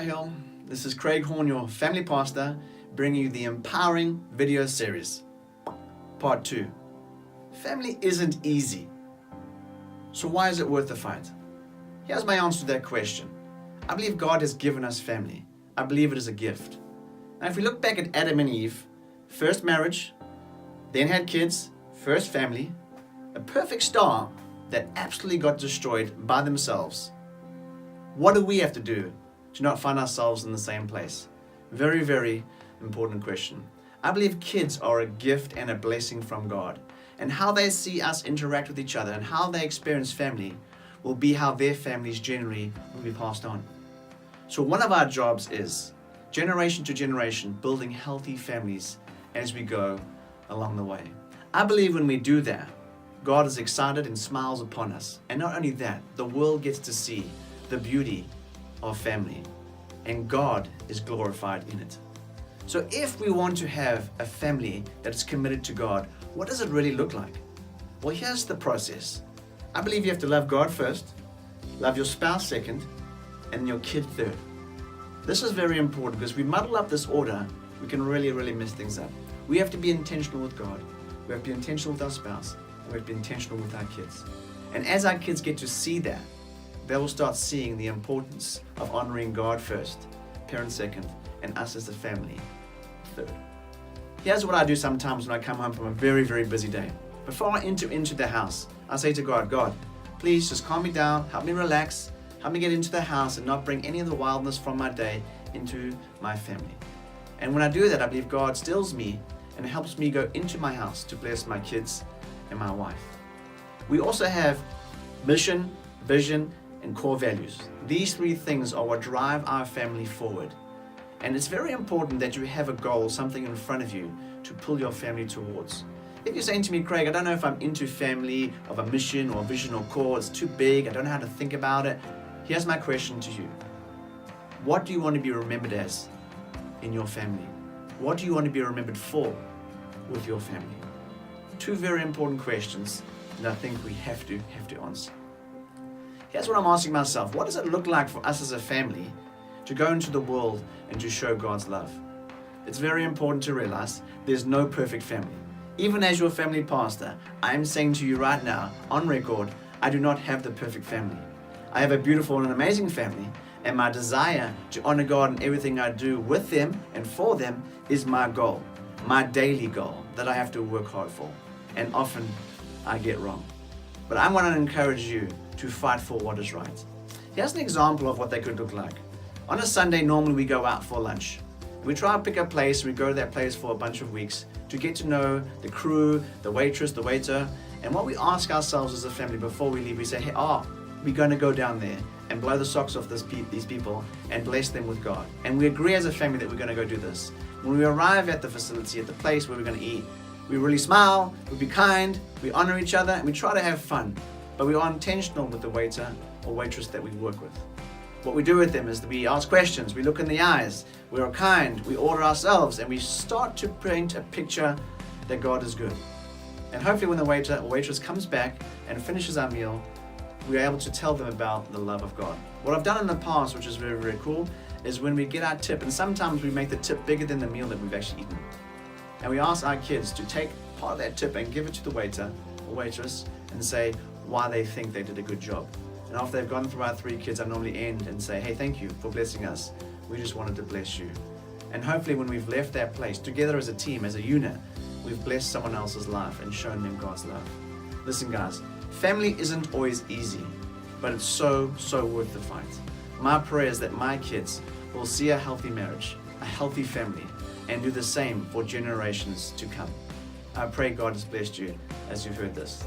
Hill. This is Craig Horne, your family pastor, bringing you the empowering video series. Part 2. Family isn't easy. So why is it worth the fight? Here's my answer to that question. I believe God has given us family. I believe it is a gift. Now if we look back at Adam and Eve, first marriage, then had kids, first family, a perfect star that absolutely got destroyed by themselves. What do we have to do to not find ourselves in the same place? Very, very important question. I believe kids are a gift and a blessing from God. And how they see us interact with each other and how they experience family will be how their families generally will be passed on. So one of our jobs is, generation to generation, building healthy families as we go along the way. I believe when we do that, God is excited and smiles upon us. And not only that, the world gets to see the beauty of family, and God is glorified in it. So if we want to have a family that is committed to God, what does it really look like? Well, here's the process. I believe you have to love God first, love your spouse second, and your kid third. This is very important because if we muddle up this order, we can really mess things up. We have to be intentional with God. We have to be intentional with our spouse, and we have to be intentional with our kids. And as our kids get to see that, they will start seeing the importance of honoring God first, parents second, and us as a family third. Here's what I do sometimes when I come home from a very busy day. Before I enter into the house, I say to God, God, please just calm me down, help me relax, help me get into the house and not bring any of the wildness from my day into my family. And when I do that, I believe God stills me and helps me go into my house to bless my kids and my wife. We also have mission, vision, and core values. These three things are what drive our family forward. And it's very important that you have a goal, something in front of you to pull your family towards. If you're saying to me, Craig, I don't know if I'm into family of a mission or vision or core, it's too big, I don't know how to think about it. Here's my question to you. What do you want to be remembered as in your family? What do you want to be remembered for with your family? Two very important questions that I think we have to answer. Here's what I'm asking myself. What does it look like for us as a family to go into the world and to show God's love? It's very important to realize there's no perfect family. Even as your family pastor, I am saying to you right now, on record, I do not have the perfect family. I have a beautiful and amazing family, and my desire to honor God in everything I do with them and for them is my goal, my daily goal that I have to work hard for. And often I get wrong. But I want to encourage you to fight for what is right. Here's an example of what they could look like. On a Sunday, normally we go out for lunch. We try to pick a place, we go to that place for a bunch of weeks to get to know the crew, the waitress, the waiter. And what we ask ourselves as a family before we leave, we say, hey, we're going to go down there and blow the socks off these people and bless them with God. And we agree as a family that we're going to go do this. When we arrive at the facility, at the place where we're going to eat, we really smile, we be kind, we honor each other, and we try to have fun. But we are intentional with the waiter or waitress that we work with. What we do with them is that we ask questions, we look in the eyes, we are kind, we order ourselves, and we start to paint a picture that God is good. And hopefully when the waiter or waitress comes back and finishes our meal, we are able to tell them about the love of God. What I've done in the past, which is very cool, is when we get our tip, and sometimes we make the tip bigger than the meal that we've actually eaten. And we ask our kids to take part of that tip and give it to the waiter or waitress and say why they think they did a good job. And after they've gone through our 3 kids, I normally end and say, hey, thank you for blessing us. We just wanted to bless you. And hopefully when we've left that place, together as a team, as a unit, we've blessed someone else's life and shown them God's love. Listen guys, family isn't always easy, but it's so worth the fight. My prayer is that my kids will see a healthy marriage, a healthy family, and do the same for generations to come. I pray God has blessed you as you've heard this.